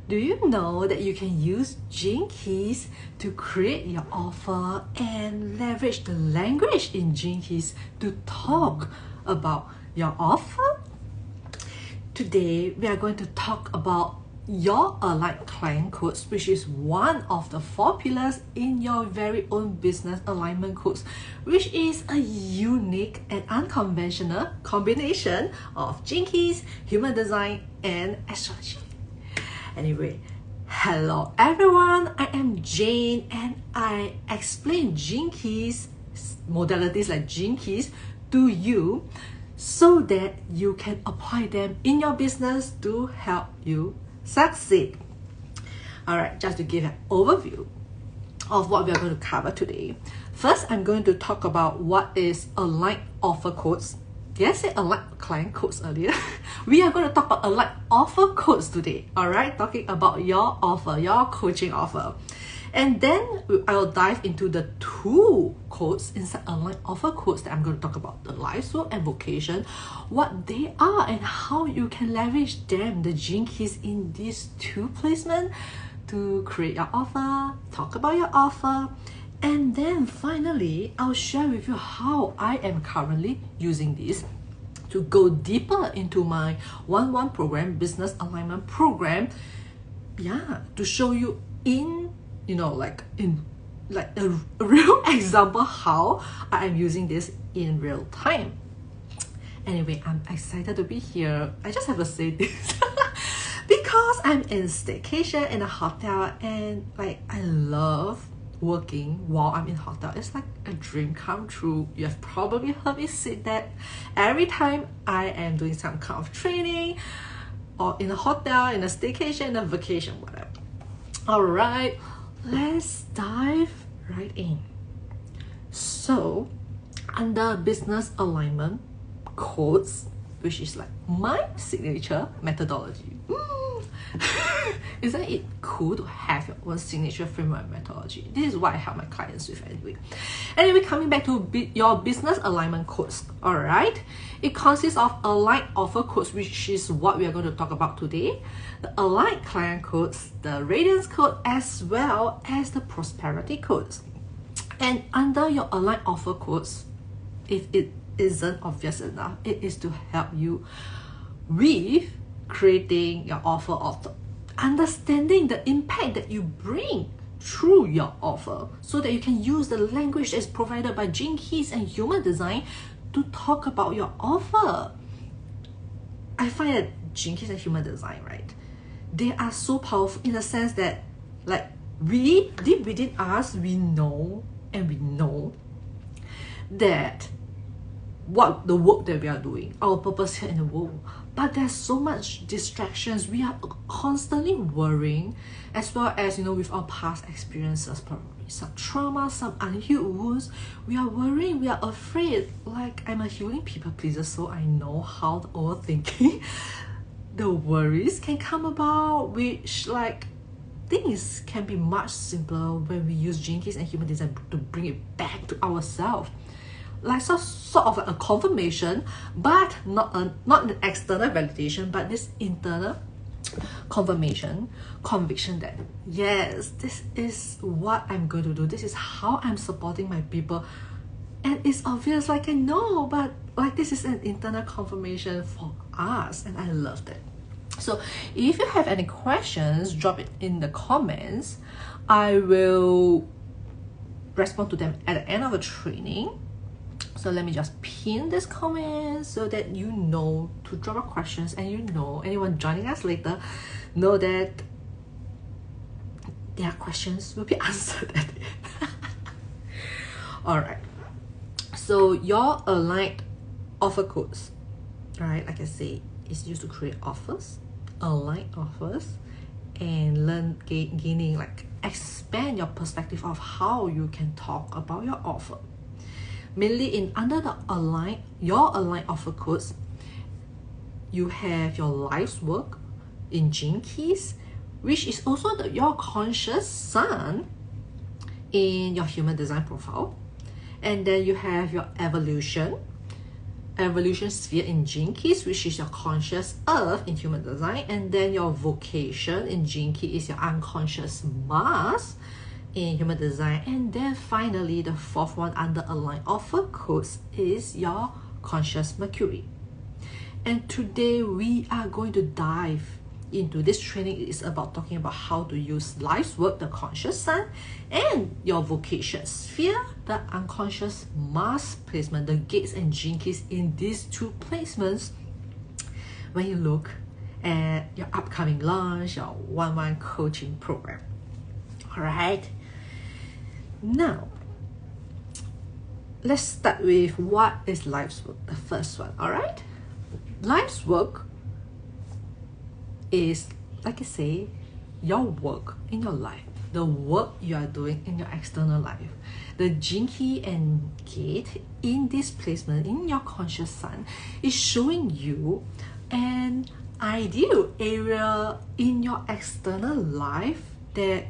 Do you know that you can use Gene Keys to create your offer and leverage the language in Gene Keys to talk about your offer? Today, we are going to talk about your aligned client codes, which is one of the 4 pillars in your very own business alignment codes, which is a unique and unconventional combination of Gene Keys, human design, and astrology. Anyway, hello everyone, I am Jane and I explain Gene Keys, modalities like Gene Keys to you so that you can apply them in your business to help you succeed. Alright, just to give an overview of what we are going to cover today. First, I'm going to talk about what is aligned offer codes. Did I say aligned client codes earlier? We are going to talk about aligned offer codes today. Alright, talking about your offer, your coaching offer. And then I'll dive into the 2 codes inside aligned offer codes that I'm going to talk about, the life swap and vocation, what they are and how you can leverage them, the Gene Keys in these 2 placements to create your offer, talk about your offer. And then finally, I'll share with you how I am currently using this to go deeper into my 1-1 program, business alignment program. Yeah, to show you in a real example how I am using this in real time. Anyway, I'm excited to be here. I just have to say this because I'm in staycation in a hotel and I love working while I'm in hotel. It's like a dream come true. You have probably heard me say that every time I am doing some kind of training or in a hotel, in a staycation, in a vacation, whatever. Alright, let's dive right in. So under business alignment codes, which is like my signature methodology. Isn't it cool to have your own signature framework methodology? This is what I help my clients with anyway. Coming back to your business alignment codes. Alright, it consists of aligned offer codes, which is what we are going to talk about today, the aligned client codes, the radiance code, as well as the prosperity codes. And under your aligned offer codes, if it isn't obvious enough, it is to help you with creating your offer, of understanding the impact that you bring through your offer so that you can use the language that is provided by Gene Keys and human design to talk about your offer. I find that Gene Keys and human design, right, they are so powerful in the sense that we deep within us, we know that what the work that we are doing, our purpose here in the world. But there's so much distractions. We are constantly worrying, as well as with our past experiences, probably some trauma, some unhealed wounds. We are worrying, we are afraid. I'm a healing people pleaser, so I know how the overthinking the worries can come about, which things can be much simpler when we use Gene Keys and human design to bring it back to ourselves. Sort of a confirmation, but not an external validation, but this internal confirmation, conviction that yes, this is what I'm going to do, this is how I'm supporting my people. And it's obvious, I know, but this is an internal confirmation for us, and I love that. So if you have any questions, drop it in the comments. I will respond to them at the end of the training. So let me just pin this comment so that you know to drop your questions, and anyone joining us later know that their questions will be answered at the end. Alright, so your aligned offer codes, right, like I say, is used to create offers, aligned offers, and gaining expand your perspective of how you can talk about your offer. Mainly under your aligned offer codes, you have your life's work in Gene Keys, which is also your conscious sun in your human design profile. And then you have your evolution, evolution sphere in Gene Keys, which is your conscious earth in human design, and then your vocation in Gene Key is your unconscious Mars in human design, and then finally the fourth one under align offer codes is your conscious Mercury. And today we are going to dive into this training. Is about talking about how to use life's work, the conscious sun, and your vocation sphere, the unconscious Mars placement, the gates and Gene Keys in these two placements when you look at your upcoming launch, your one-on-one coaching program. All right, now let's start with what is life's work, the first one. All right, life's work is, like I say, your work in your life, the work you are doing in your external life. The Gene Key and gate in this placement in your conscious sun is showing you an ideal area in your external life that,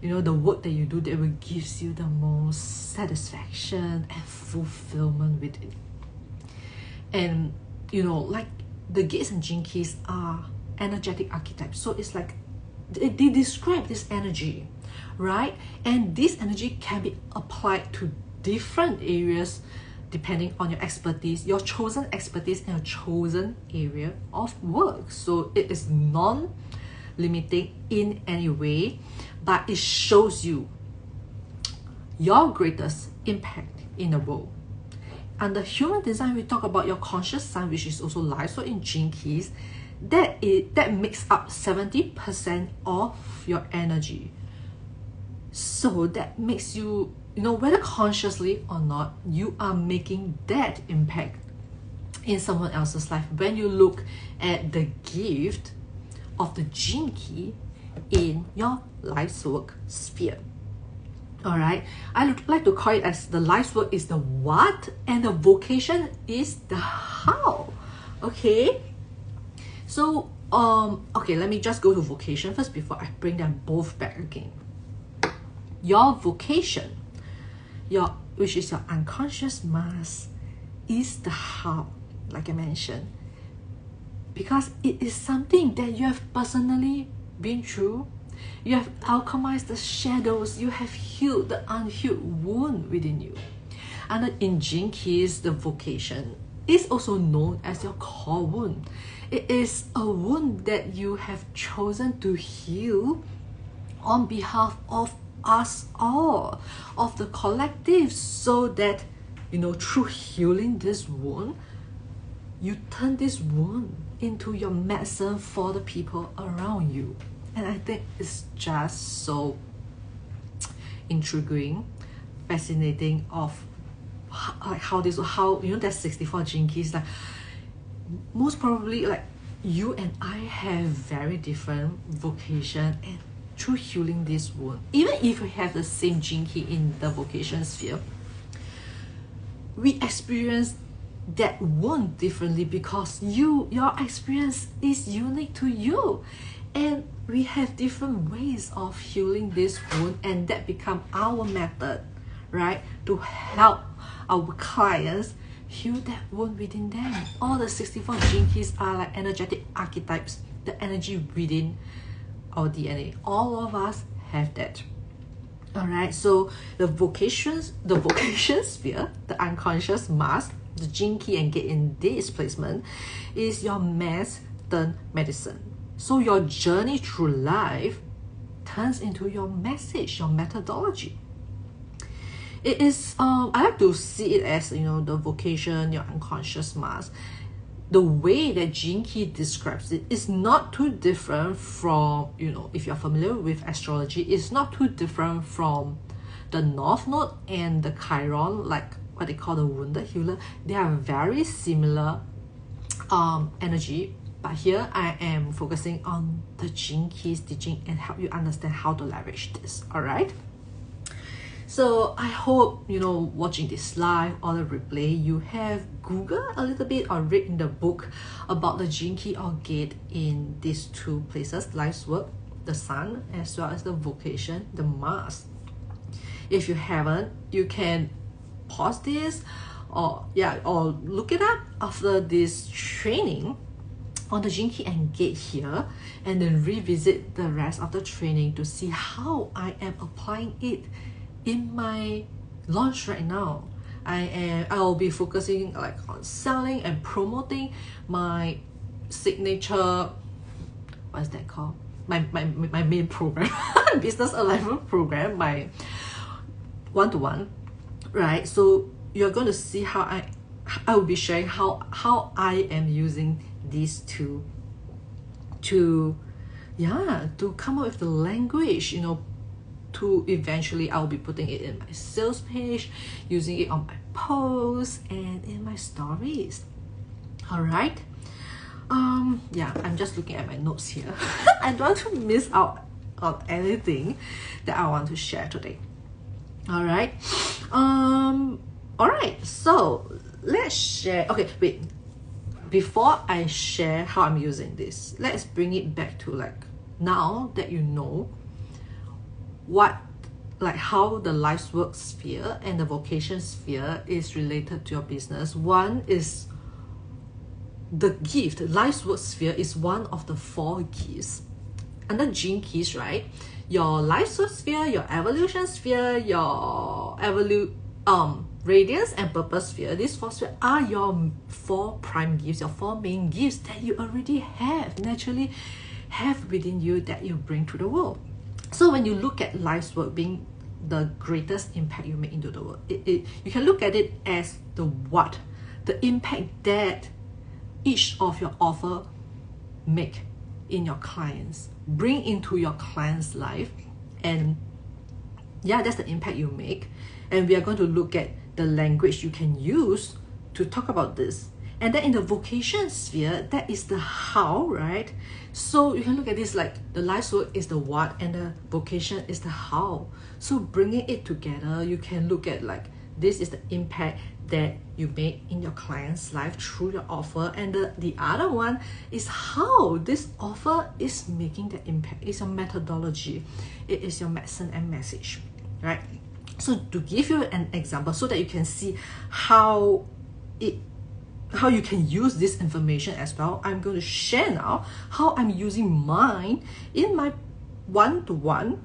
you know, the work that you do that will gives you the most satisfaction and fulfillment within. And you know, like the gates and Gene Keys are energetic archetypes, so it's like they describe this energy, right? And this energy can be applied to different areas depending on your expertise, your chosen expertise and your chosen area of work. So it is non-limiting in any way, but it shows you your greatest impact in the world. Under human design, we talk about your conscious sun, which is also life. So in Gene Keys, that makes up 70% of your energy. So that makes you, you know, whether consciously or not, you are making that impact in someone else's life when you look at the gift of the Gene Key in your life's work sphere. All right, I like to call it as the life's work is the what and the vocation is the how. Okay, so okay, let me just go to vocation first before I bring them both back again. Your vocation, which is your unconscious Mars, is the how, like I mentioned, because it is something that you have personally been through. You have alchemized the shadows, you have healed the unhealed wound within you. And in Gene Keys, the vocation is also known as your core wound. It is a wound that you have chosen to heal on behalf of us all, of the collective, so that, you know, through healing this wound, you turn this wound into your medicine for the people around you. And I think it's just so intriguing, fascinating of how you know, there's 64 Gene Keys. Like most probably, like you and I have very different vocation, and through healing this wound, even if we have the same Gene Key in the vocation sphere, we experience that wound differently because your experience is unique to you. And we have different ways of healing this wound, and that become our method, right? To help our clients heal that wound within them. All the 64 Gene Keys are like energetic archetypes, the energy within our DNA. All of us have that. All right, so the vocation sphere, the unconscious Mars, the Gene Key and gate in this placement is your mass turn medicine. So your journey through life turns into your message, your methodology. It is, I like to see it as, you know, the vocation, your unconscious Mars. The way that Gene Key describes it is not too different from, you know, if you're familiar with astrology, it's not too different from the North Node and the Chiron, like what they call the wounded healer. They are very similar energy. But here I am focusing on the Gene Keys teaching and help you understand how to leverage this. All right. So I hope, you know, watching this live or the replay, you have Googled a little bit or read in the book about the Gene Key or gate in these two places, life's work, the sun, as well as the vocation, the Mars. If you haven't, you can pause this or look it up after this training on the Gene Key and Gate here, and then revisit the rest of the training to see how I am applying it in my launch right now. I'll be focusing like on selling and promoting my signature, what's that called? My main program, business alignment program, my one-to-one, right? So you're going to see how I will be sharing how I am using these two to come up with the language, you know, to eventually I'll be putting it in my sales page, using it on my posts and in my stories. All right. Yeah, I'm just looking at my notes here. I don't want to miss out on anything that I want to share today. All right. All right. So let's share. Okay, wait. Before I share how I'm using this, let's bring it back to like now that you know how the life's work sphere and the vocation sphere is related to your business. One is the gift. Life's work sphere is one of the 4 gifts under Gene Keys, right? Your life's work sphere, your evolution sphere, your radiance and purpose sphere. These 4 spheres are your 4 prime gifts, your 4 main gifts that you already naturally have within you that you bring to the world. So when you look at life's work being the greatest impact you make into the world, you can look at it as the impact that each of your offer make in your clients, bring into your client's life. And yeah, that's the impact you make. And we are going to look at the language you can use to talk about this. And then in the vocation sphere, that is the how, right? So you can look at this like the life's work is the what and the vocation is the how. So bringing it together, you can look at like this is the impact that you make in your client's life through your offer, and the other one is how this offer is making the impact. It's your methodology, it is your medicine and message, right? So to give you an example so that you can see how you can use this information as well, I'm going to share now how I'm using mine in my one-to-one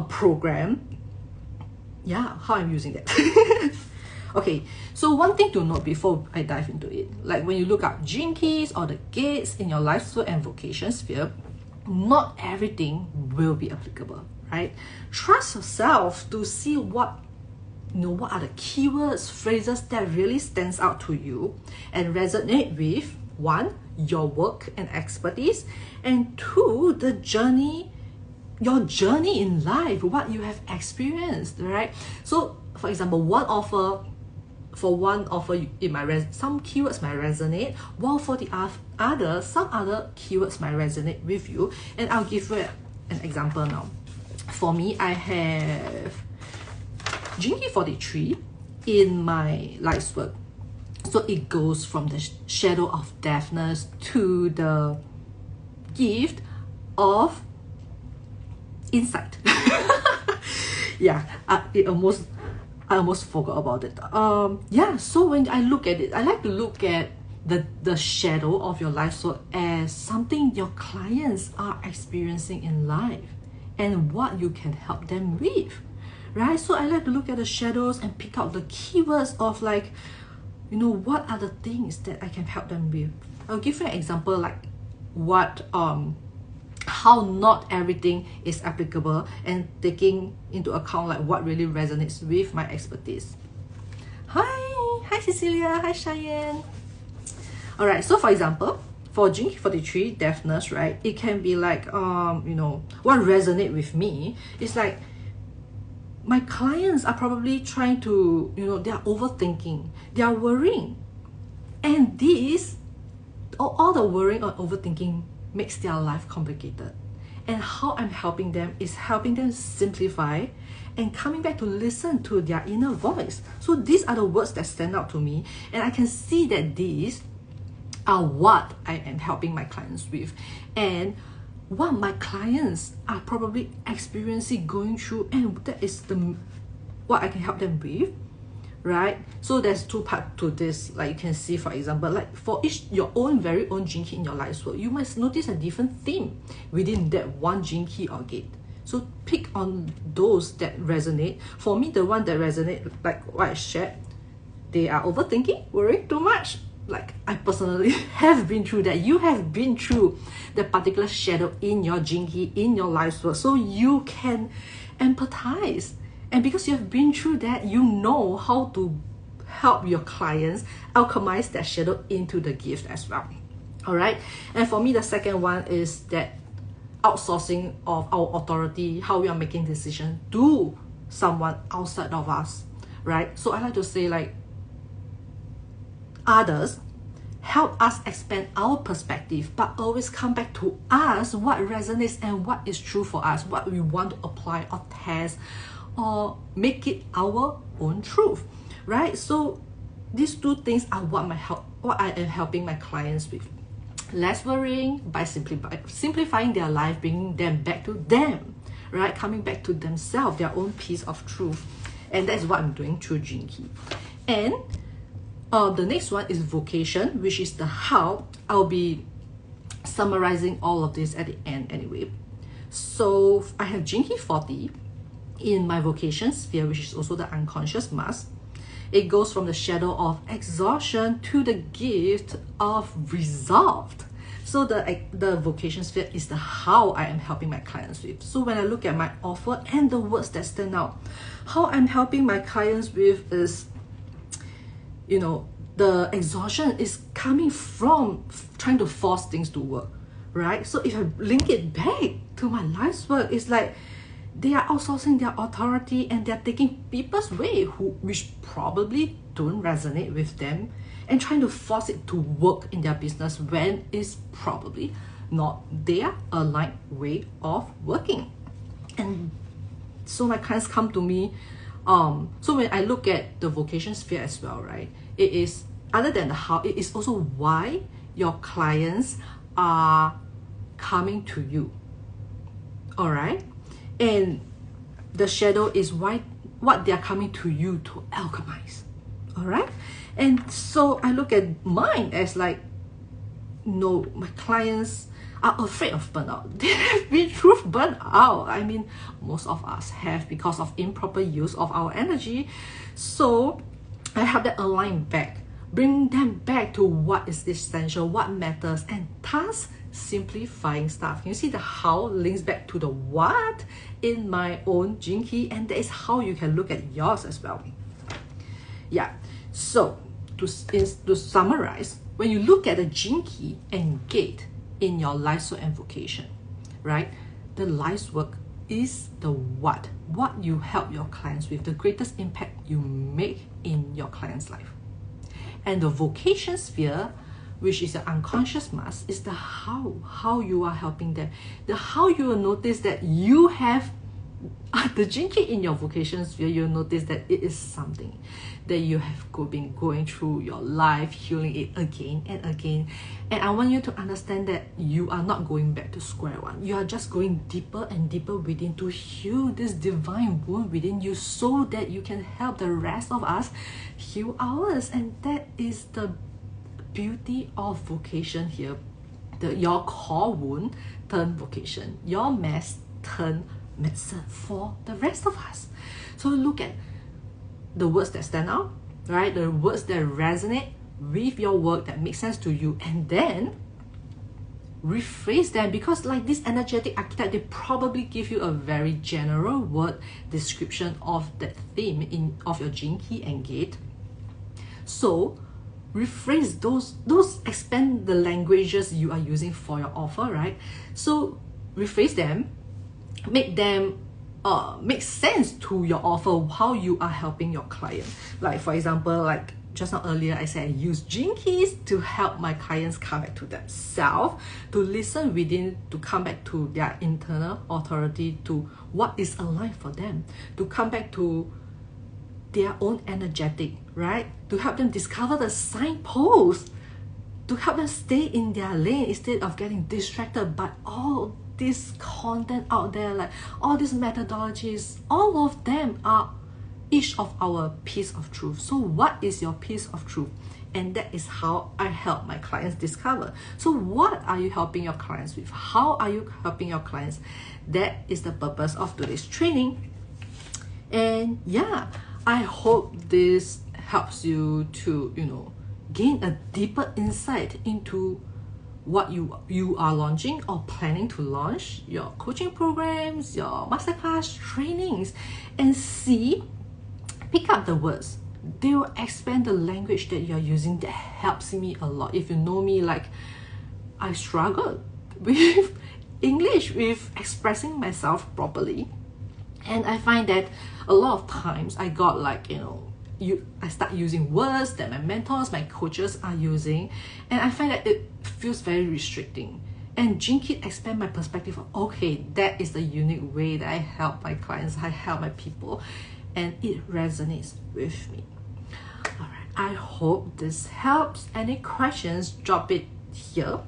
program. Yeah, how I'm using that. Okay, so one thing to note before I dive into it, like when you look up Gene Keys or the gates in your life sphere and vocation sphere, not everything will be applicable, right? Trust yourself to see what are the keywords, phrases that really stands out to you and resonate with 1, your work and expertise, and 2, your journey in life, what you have experienced, right? So for example, some keywords might resonate, while for the other, some other keywords might resonate with you. And I'll give you an example now. For me, I have Gene Key 43 in my life's work. So it goes from the shadow of deafness to the gift of insight. Yeah, I almost forgot about it. Yeah, so when I look at it, I like to look at the shadow of your life work as something your clients are experiencing in life and what you can help them with, right? So I like to look at the shadows and pick out the keywords of like, what are the things that I can help them with. I'll give you an example like how not everything is applicable, and taking into account like what really resonates with my expertise. Hi Cecilia, hi Cheyenne. All right, so for example, for Gene Key 43 deafness, right, it can be like what resonate with me is like my clients are probably trying to, they are overthinking, they are worrying, and all the worrying or overthinking makes their life complicated. And how I'm helping them is helping them simplify and coming back to listen to their inner voice. So these are the words that stand out to me, and I can see that these are what I am helping my clients with, and what my clients are probably experiencing, going through, and that is what I can help them with, right? So there's two parts to this. Like you can see, for example, like for each your own very own gene key in your life's work, you must notice a different theme within that one gene key or gate. So pick on those that resonate. For me, the one that resonate, like what I shared, they are overthinking, worrying too much. Like I personally have been through that. You have been through the particular shadow in your gene key, in your life's work, so you can empathize. And because you have been through that, you know how to help your clients alchemize that shadow into the gift as well. All right. And for me, the second one is that outsourcing of our authority, how we are making decisions to someone outside of us, right? So I like to say, like, others help us expand our perspective, but always come back to us what resonates and what is true for us, what we want to apply or test or make it our own truth, right? So these two things are what I am helping my clients with. Less worrying by simplifying their life, bringing them back to them, right? Coming back to themselves, their own piece of truth. And that's what I'm doing through Gene Key. And the next one is vocation, which is the how. I'll be summarizing all of this at the end anyway. So I have Gene Key 40 in my vocation sphere, which is also the unconscious mask. It goes from the shadow of exhaustion to the gift of resolved. So the vocation sphere is the how I am helping my clients with. So when I look at my offer and the words that stand out, how I'm helping my clients with is, you know, the exhaustion is coming from trying to force things to work, right? So if I link it back to my life's work, it's like they are outsourcing their authority and they're taking people's way which probably don't resonate with them and trying to force it to work in their business when it's probably not their aligned way of working. And so my clients come to me. So when I look at the vocation sphere as well, right, it is, other than the how, it is also why your clients are coming to you. All right. And the shadow is what they're coming to you to alchemize. All right. And so I look at mine as like, no, my clients are afraid of burnout. They have been through burnout. I mean, most of us have, because of improper use of our energy. So I have that align back, bring them back to what is essential, what matters, and thus simplifying stuff. You see the how links back to the what in my own Gene Key, and that is how you can look at yours as well. Yeah. So to summarize, when you look at the Gene Key and gate in your life's work and vocation, right? The life's work is the what you help your clients with, the greatest impact you make in your client's life. And the vocation sphere, which is the unconscious mask, is the how you are helping them. The how you will notice that you have the Gene Key in your vocation sphere. You'll notice that it is something that you have been going through your life, healing it again and again. And I want you to understand that you are not going back to square one. You are just going deeper and deeper within to heal this divine wound within you, so that you can help the rest of us heal ours. And that is the beauty of vocation here. Your core wound turn vocation, your mess turn medicine for the rest of us. So look at the words that stand out, right? The words that resonate with your work, that make sense to you, and then rephrase them, because like this energetic archetype, they probably give you a very general word description of that theme of your Gene Key and gate. So rephrase those expand the languages you are using for your offer, right? So rephrase them, make them make sense to your offer, how you are helping your client. Like for example, like just now earlier I said I use Gene Keys to help my clients come back to themselves, to listen within, to come back to their internal authority, to what is aligned for them, to come back to their own energetic, right? To help them discover the signposts, to help them stay in their lane instead of getting distracted by all this content out there, like all these methodologies. All of them are each of our piece of truth. So what is your piece of truth? And that is how I help my clients discover. So what are you helping your clients with? How are you helping your clients? That is the purpose of today's training. And yeah, I hope this helps you to, gain a deeper insight into what you are launching or planning to launch, your coaching programs, your masterclass trainings, and pick up the words. They will expand the language that you're using. That helps me a lot. If you know me, like, I struggle with English, with expressing myself properly. And I find that a lot of times I got like, I start using words that my mentors, my coaches are using, and I find that it feels very restricting. And Jinkies expand my perspective of, okay, that is the unique way that I help my clients, I help my people, and it resonates with me. All right, I hope this helps. Any questions, drop it here.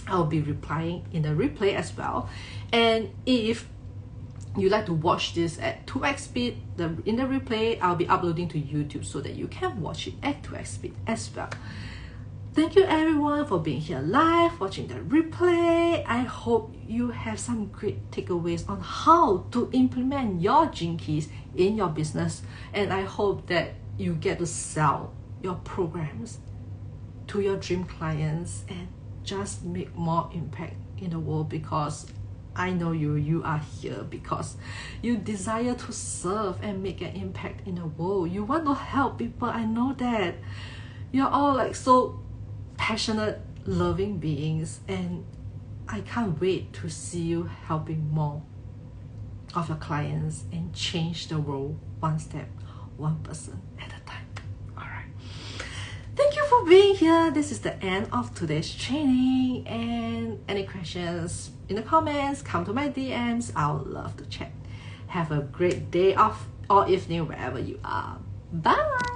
I'll be replying in the replay as well. And if you like to watch this at 2x speed, in the replay, I'll be uploading to YouTube so that you can watch it at 2x speed as well. Thank you everyone for being here live, watching the replay. I hope you have some great takeaways on how to implement your Jinkies in your business. And I hope that you get to sell your programs to your dream clients and just make more impact in the world, because I know you are here because you desire to serve and make an impact in the world. You want to help people. I know that you're all like so passionate, loving beings, and I can't wait to see you helping more of your clients and change the world one step, one person at a time. All right. Thank you for being here. This is the end of today's training. And any questions in the comments, come to my DMs. I would love to chat. Have a great day off or evening wherever you are. Bye.